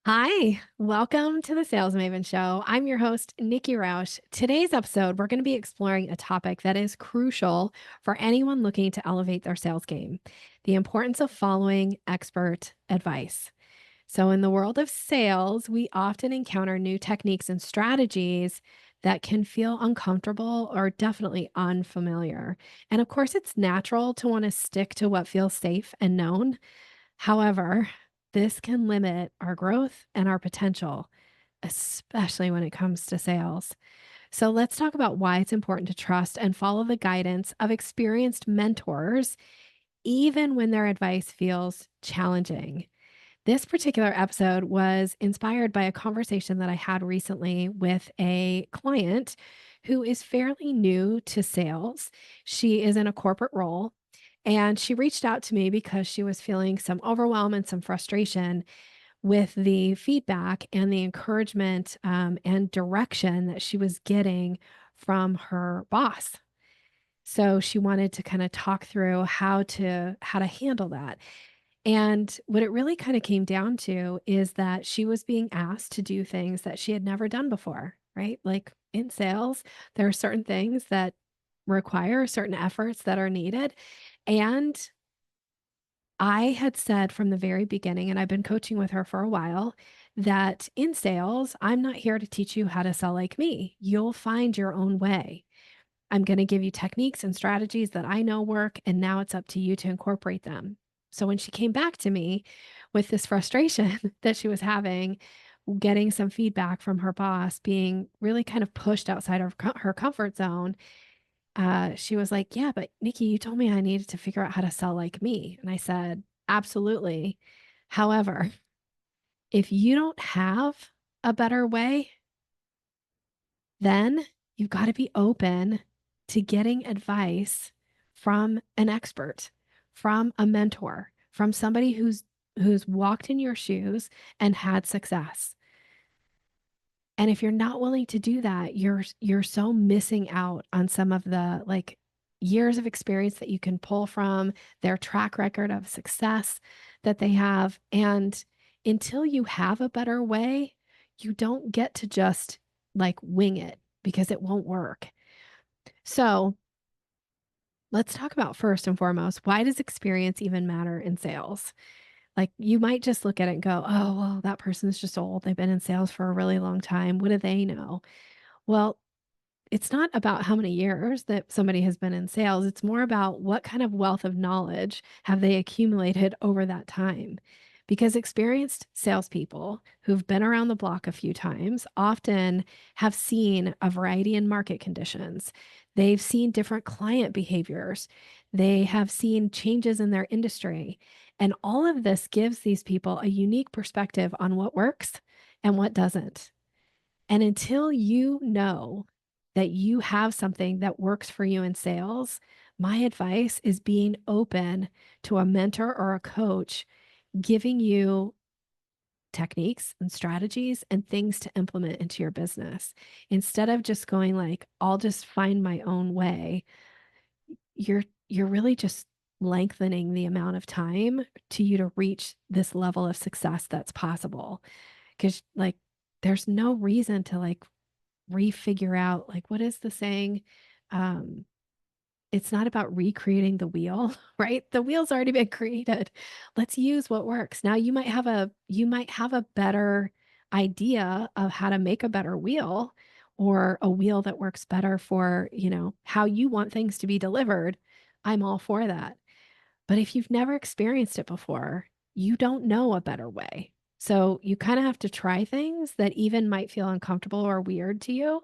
Hi, welcome to the Sales Maven Show. I'm your host, Nikki Rausch. Today's episode, we're going to be exploring a topic that is crucial for anyone looking to elevate their sales game: the importance of following expert advice. So, in the world of sales, we often encounter new techniques and strategies that can feel uncomfortable or definitely unfamiliar. And of course, it's natural to want to stick to what feels safe and known. However, this can limit our growth and our potential, especially when it comes to sales. So, let's talk about why it's important to trust and follow the guidance of experienced mentors, even when their advice feels challenging. This particular episode was inspired by a conversation that I had recently with a client who is fairly new to sales. She is in a corporate role and she reached out to me because she was feeling some overwhelm and some frustration with the feedback and the encouragement and direction that she was getting from her boss. So she wanted to kind of talk through how to handle that. And what it really kind of came down to is that she was being asked to do things that she had never done before, right? Like in sales, there are certain things that require certain efforts that are needed. And I had said from the very beginning, and I've been coaching with her for a while, that in sales, I'm not here to teach you how to sell like me. You'll find your own way. I'm going to give you techniques and strategies that I know work, and now it's up to you to incorporate them. So when she came back to me with this frustration that she was having, getting some feedback from her boss, being really kind of pushed outside of her comfort zone, she was like, "Yeah, but Nikki, you told me I needed to figure out how to sell like me." And I said, "Absolutely. However, if you don't have a better way, then you've got to be open to getting advice from an expert, from a mentor, from somebody who's walked in your shoes and had success. And if you're not willing to do that, you're so missing out on some of the like years of experience that you can pull from their track record of success that they have. And until you have a better way, you don't get to just like wing it because it won't work. So let's talk about first and foremost, why does experience even matter in sales? Like you might just look at it and go, oh, well, that person's just old. They've been in sales for a really long time. What do they know? Well, it's not about how many years that somebody has been in sales. It's more about what kind of wealth of knowledge have they accumulated over that time. Because experienced salespeople who've been around the block a few times often have seen a variety in market conditions. They've seen different client behaviors. They have seen changes in their industry. And all of this gives these people a unique perspective on what works and what doesn't. And until you know that you have something that works for you in sales, my advice is being open to a mentor or a coach giving you techniques and strategies and things to implement into your business. Instead of just going like, I'll just find my own way, you're really just lengthening the amount of time to you to reach this level of success that's possible. Cause like there's no reason to like refigure out like what is the saying? Um, it's not about recreating the wheel, right? The wheel's already been created. Let's use what works. Now you might have a better idea of how to make a better wheel or a wheel that works better for, how you want things to be delivered. I'm all for that. But if you've never experienced it before, you don't know a better way. So you kind of have to try things that even might feel uncomfortable or weird to you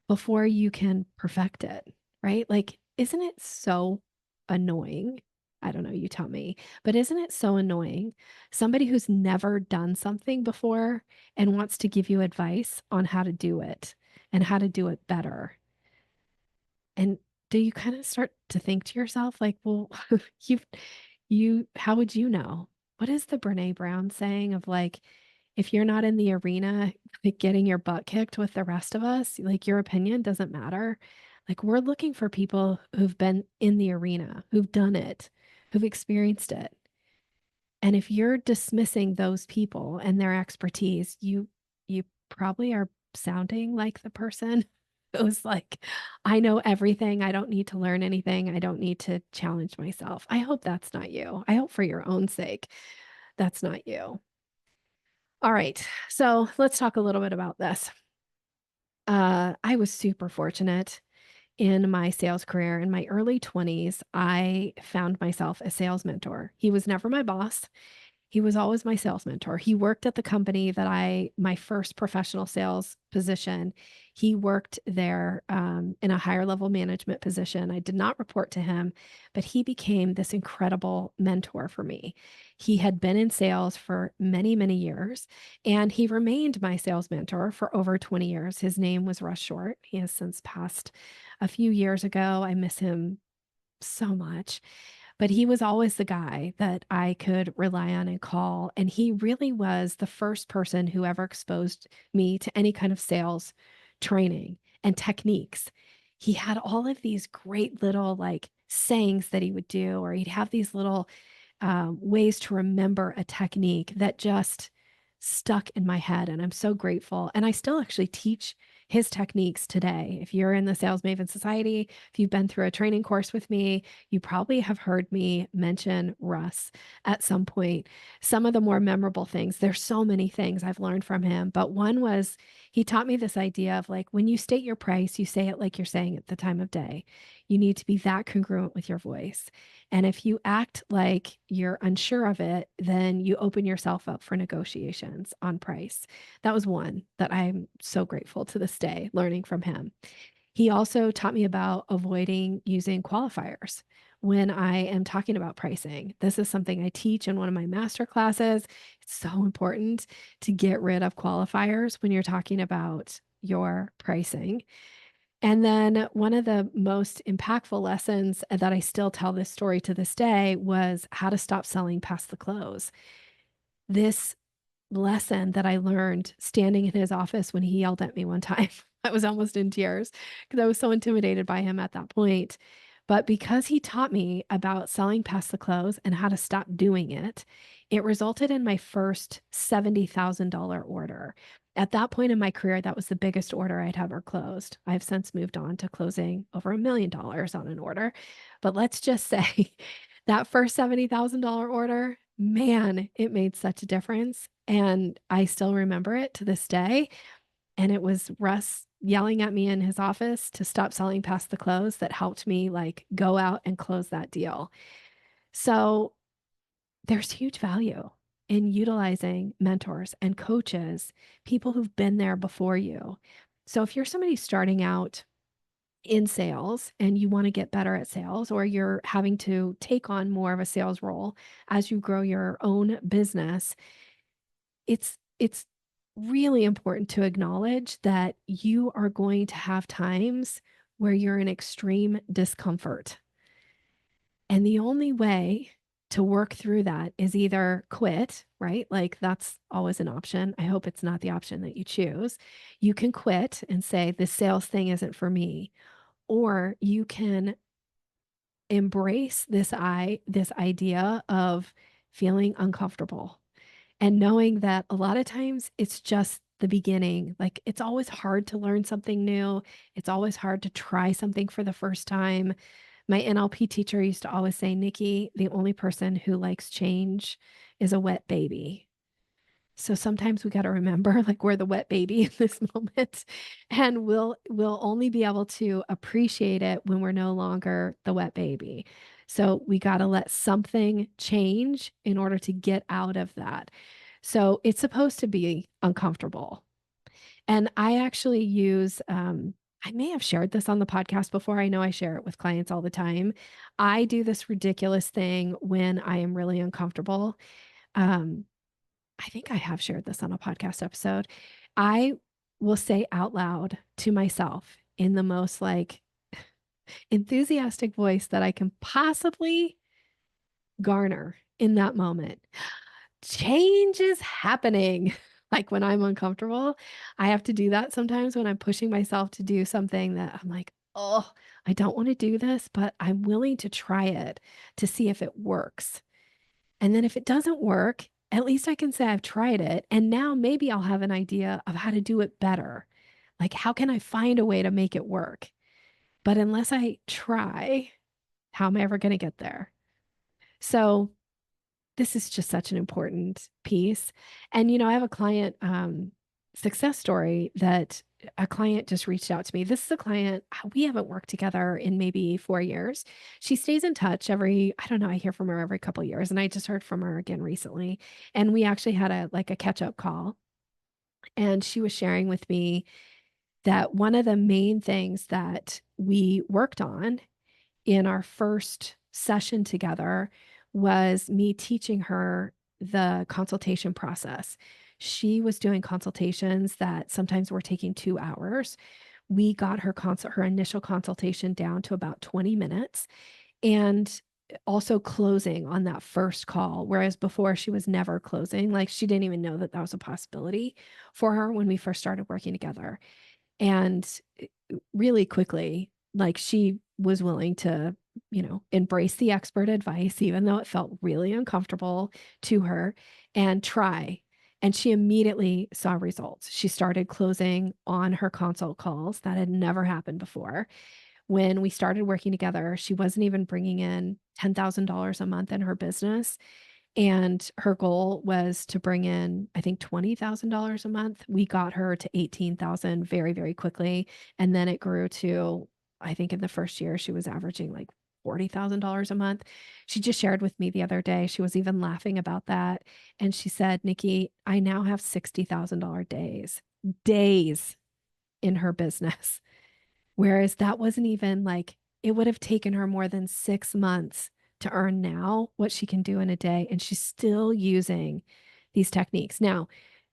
before you can perfect it, right? Like, isn't it so annoying? I don't know, you tell me, but isn't it so annoying? Somebody who's never done something before and wants to give you advice on how to do it and how to do it better. And do you kind of start to think to yourself, like, well, you how would you know? What is the Brene Brown saying of like, if you're not in the arena, like getting your butt kicked with the rest of us, like your opinion doesn't matter. Like we're looking for people who've been in the arena, who've done it, who've experienced it. And if you're dismissing those people and their expertise, you probably are sounding like the person who's like, I know everything. I don't need to learn anything. I don't need to challenge myself. I hope that's not you. I hope for your own sake, that's not you. All right. So let's talk a little bit about this. I was super fortunate in my sales career. In my early 20s, I found myself a sales mentor. He was never my boss. He was always my sales mentor. He worked at the company that my first professional sales position. He worked there in a higher level management position. I did not report to him, but he became this incredible mentor for me. He had been in sales for many, many years, and he remained my sales mentor for over 20 years. His name was Russ Short. He has since passed a few years ago. I miss him so much. But he was always the guy that I could rely on and call. And he really was the first person who ever exposed me to any kind of sales training and techniques. He had all of these great little like sayings that he would do, or he'd have these little ways to remember a technique that just stuck in my head. And I'm so grateful. And I still actually teach his techniques today. If you're in the Sales Maven Society, if you've been through a training course with me, you probably have heard me mention Russ at some point. Some of the more memorable things, there's so many things I've learned from him, but one was he taught me this idea of like when you state your price, you say it like you're saying it the time of day. You need to be that congruent with your voice. And if you act like you're unsure of it, then you open yourself up for negotiations on price. That was one that I'm so grateful to this day, learning from him. He also taught me about avoiding using qualifiers when I am talking about pricing. This is something I teach in one of my master classes. It's so important to get rid of qualifiers when you're talking about your pricing. And then one of the most impactful lessons that I still tell this story to this day was how to stop selling past the close. This lesson that I learned standing in his office when he yelled at me one time. I was almost in tears because I was so intimidated by him at that point. But because he taught me about selling past the close and how to stop doing it, it resulted in my first $70,000 order. At that point in my career, that was the biggest order I'd ever closed. I've since moved on to closing over $1 million on an order. But let's just say that first $70,000 order, man, it made such a difference. And I still remember it to this day. And it was Russ yelling at me in his office to stop selling past the close that helped me like go out and close that deal. So there's huge value in utilizing mentors and coaches, people who've been there before you. So if you're somebody starting out in sales and you want to get better at sales, or you're having to take on more of a sales role as you grow your own business, it's really important to acknowledge that you are going to have times where you're in extreme discomfort. And the only way to work through that is either quit, right? Like that's always an option. I hope it's not the option that you choose. You can quit and say, this sales thing isn't for me. Or you can embrace this idea of feeling uncomfortable and knowing that a lot of times it's just the beginning. Like it's always hard to learn something new. It's always hard to try something for the first time. My NLP teacher used to always say, Nikki, the only person who likes change is a wet baby. So sometimes we got to remember like we're the wet baby in this moment, and we'll only be able to appreciate it when we're no longer the wet baby. So we got to let something change in order to get out of that. So it's supposed to be uncomfortable. And I actually use I may have shared this on the podcast before. I know I share it with clients all the time. I do this ridiculous thing when I am really uncomfortable. Um, I think I have shared this on a podcast episode. I will say out loud to myself in the most like enthusiastic voice that I can possibly garner in that moment. Change is happening. Like when I'm uncomfortable, I have to do that sometimes when I'm pushing myself to do something that I'm like, oh, I don't want to do this, but I'm willing to try it to see if it works. And then if it doesn't work, at least I can say I've tried it. And now maybe I'll have an idea of how to do it better. Like, how can I find a way to make it work? But unless I try, how am I ever going to get there? So this is just such an important piece. And, I have a client success story that a client just reached out to me. This is a client, we haven't worked together in maybe 4 years. She stays in touch I don't know, I hear from her every couple of years. And I just heard from her again recently. And we actually had a catch up call. And she was sharing with me that one of the main things that we worked on in our first session together was me teaching her the consultation process. She was doing consultations that sometimes were taking 2 hours. We got her initial consultation down to about 20 minutes and also closing on that first call. Whereas before she was never closing, like she didn't even know that that was a possibility for her when we first started working together. And really quickly, like she was willing to, embrace the expert advice, even though it felt really uncomfortable to her, and try. And she immediately saw results. She started closing on her consult calls. That had never happened before. When we started working together, she wasn't even bringing in $10,000 a month in her business. And her goal was to bring in, I think, $20,000 a month. We got her to 18,000 very, very quickly. And then it grew to, I think in the first year, she was averaging like $40,000 a month. She just shared with me the other day. She was even laughing about that. And she said, Nikki, I now have $60,000 days in her business. Whereas that wasn't even like, it would have taken her more than 6 months to earn now what she can do in a day. And she's still using these techniques. Now,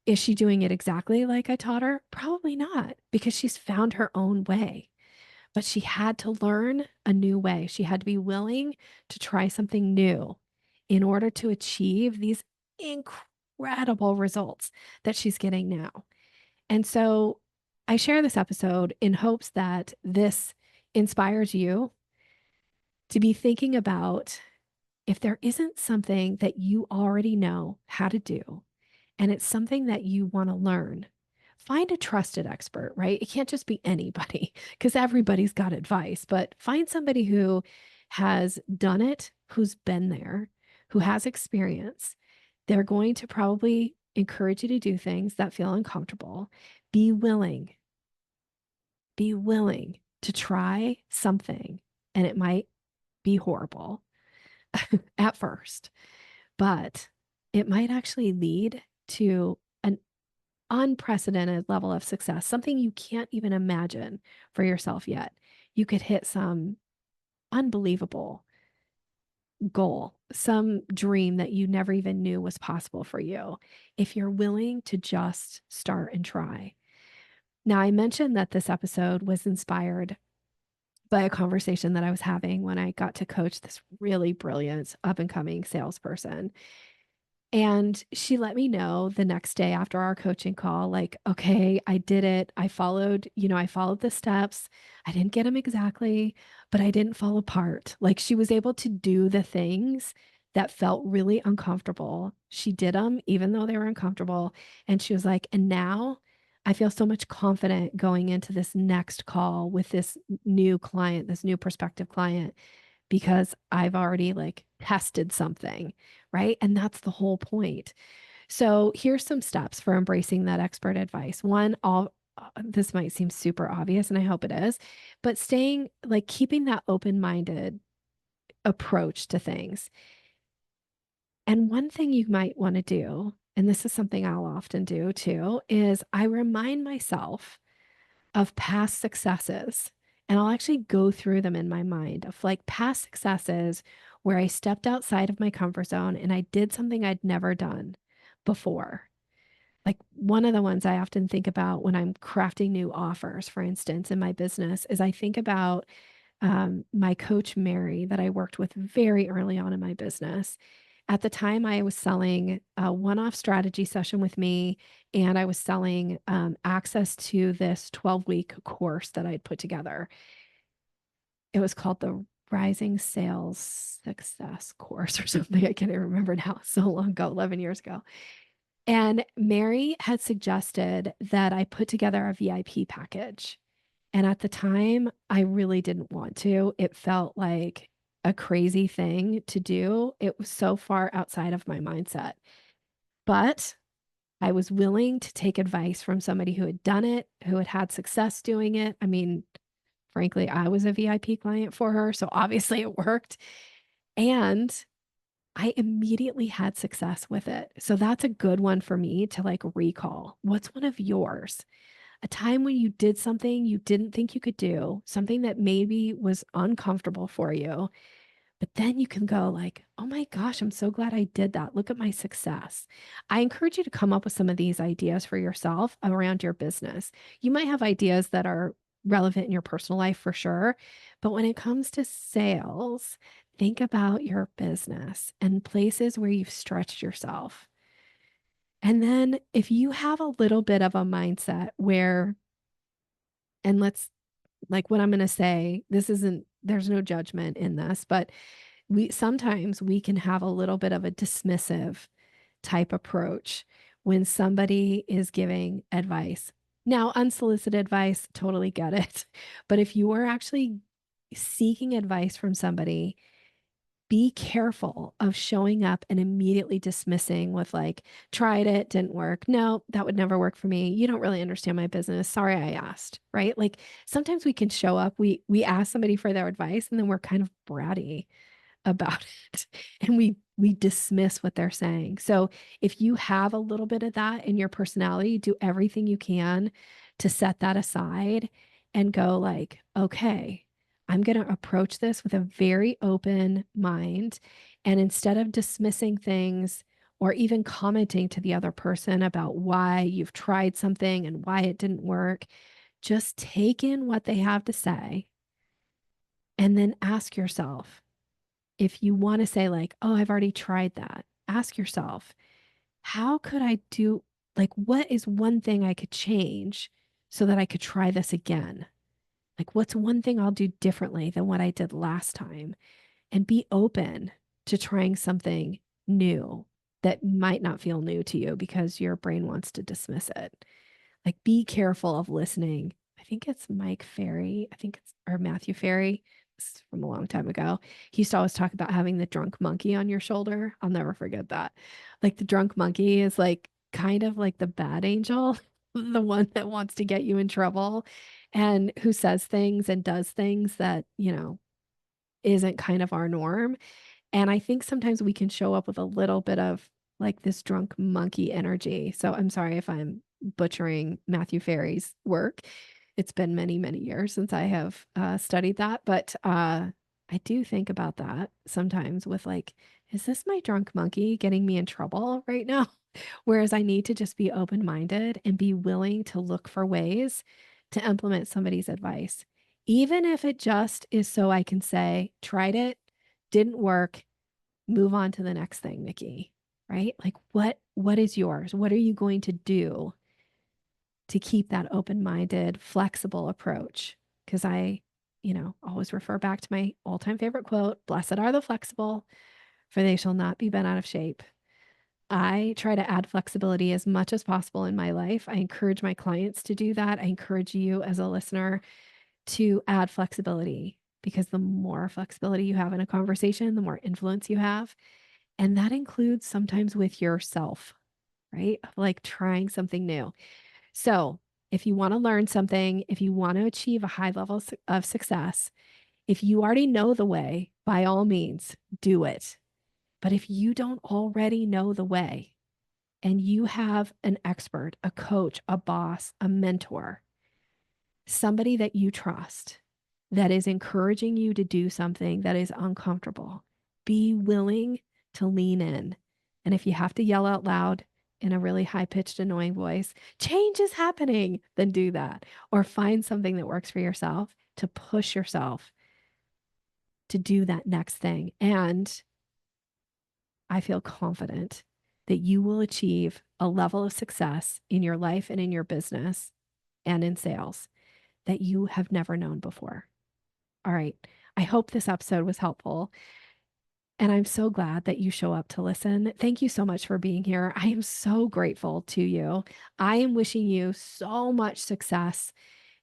is she doing it exactly like I taught her? Probably not, because she's found her own way. But she had to learn a new way. She had to be willing to try something new in order to achieve these incredible results that she's getting now. And so I share this episode in hopes that this inspires you to be thinking about if there isn't something that you already know how to do and it's something that you want to learn, find a trusted expert, right? It can't just be anybody because everybody's got advice, but find somebody who has done it, who's been there, who has experience. They're going to probably encourage you to do things that feel uncomfortable. Be willing to try something, and it might be horrible at first, but it might actually lead to an unprecedented level of success, something you can't even imagine for yourself yet. You could hit some unbelievable goal, some dream that you never even knew was possible for you if you're willing to just start and try. Now, I mentioned that this episode was inspired by a conversation that I was having when I got to coach this really brilliant up and coming salesperson. And she let me know the next day after our coaching call, like, okay, I did it. I followed the steps. I didn't get them exactly, but I didn't fall apart. Like she was able to do the things that felt really uncomfortable. She did them even though they were uncomfortable. And she was like, and now I feel so much confident going into this next call with this new client, this new prospective client, because I've already like tested something, right? And that's the whole point. So here's some steps for embracing that expert advice. One, this might seem super obvious, and I hope it is, but keeping that open-minded approach to things. And one thing you might want to do, and this is something I'll often do too, is I remind myself of past successes. And I'll actually go through them in my mind of like past successes where I stepped outside of my comfort zone and I did something I'd never done before. Like one of the ones I often think about when I'm crafting new offers, for instance, in my business, is I think about my coach, Mary, that I worked with very early on in my business. At the time, I was selling a one-off strategy session with me, and I was selling access to this 12-week course that I'd put together. It was called Rising Sales Success course or something. I can't even remember now. So long ago, 11 years ago. And Mary had suggested that I put together a VIP package. And at the time, I really didn't want to. It felt like a crazy thing to do. It was so far outside of my mindset. But I was willing to take advice from somebody who had done it, who had had success doing it. I mean, frankly, I was a VIP client for her. So obviously it worked. And I immediately had success with it. So that's a good one for me to like recall. What's one of yours? A time when you did something you didn't think you could do, something that maybe was uncomfortable for you, but then you can go like, oh my gosh, I'm so glad I did that. Look at my success. I encourage you to come up with some of these ideas for yourself around your business. You might have ideas that are relevant in your personal life for sure. But when it comes to sales, think about your business and places where you've stretched yourself. And then if you have a little bit of a mindset where, and let's like what I'm going to say, this isn't, there's no judgment in this, but sometimes we can have a little bit of a dismissive type approach when somebody is giving advice. Now, unsolicited advice, totally get it. But if you are actually seeking advice from somebody, be careful of showing up and immediately dismissing with like, tried it, didn't work. No, that would never work for me. You don't really understand my business. Sorry I asked, right? Like sometimes we can show up, we ask somebody for their advice and then we're kind of bratty about it and we dismiss what they're saying. So if you have a little bit of that in your personality, do everything you can to set that aside and go like, okay, I'm going to approach this with a very open mind. And instead of dismissing things or even commenting to the other person about why you've tried something and why it didn't work, just take in what they have to say and then ask yourself, if you want to say like, oh, I've already tried that, ask yourself, how could I do, like, what is one thing I could change so that I could try this again? Like, what's one thing I'll do differently than what I did last time? And be open to trying something new that might not feel new to you because your brain wants to dismiss it. Like, be careful of listening. I think it's Mike Ferry. I think it's, or Matthew Ferry. This is from a long time ago. He used to always talk about having the drunk monkey on your shoulder. I'll never forget that. Like, the drunk monkey is like kind of like the bad angel, the one that wants to get you in trouble and who says things and does things that, isn't kind of our norm. And I think sometimes we can show up with a little bit of like this drunk monkey energy. So I'm sorry if I'm butchering Matthew Ferry's work. It's been many, many years since I have studied that, but I do think about that sometimes with like, is this my drunk monkey getting me in trouble right now? Whereas I need to just be open minded and be willing to look for ways to implement somebody's advice, even if it just is so I can say, tried it, didn't work, move on to the next thing, Nikki, right? Like what is yours? What are you going to do to keep that open-minded, flexible approach? Because I, always refer back to my all-time favorite quote, blessed are the flexible, for they shall not be bent out of shape. I try to add flexibility as much as possible in my life. I encourage my clients to do that. I encourage you as a listener to add flexibility because the more flexibility you have in a conversation, the more influence you have. And that includes sometimes with yourself, right? Like trying something new. So, if you want to learn something, if you want to achieve a high level of success, if you already know the way, by all means, do it. But if you don't already know the way and you have an expert, a coach, a boss, a mentor, somebody that you trust that is encouraging you to do something that is uncomfortable, be willing to lean in. And if you have to yell out loud in a really high pitched, annoying voice, change is happening, then do that. Or find something that works for yourself to push yourself to do that next thing. And I feel confident that you will achieve a level of success in your life and in your business and in sales that you have never known before. All right. I hope this episode was helpful. And I'm so glad that you show up to listen. Thank you so much for being here. I am so grateful to you. I am wishing you so much success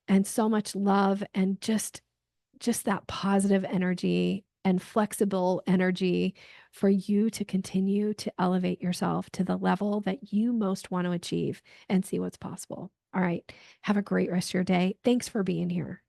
and so much love and just that positive energy and flexible energy for you to continue to elevate yourself to the level that you most want to achieve and see what's possible. All right. Have a great rest of your day. Thanks for being here.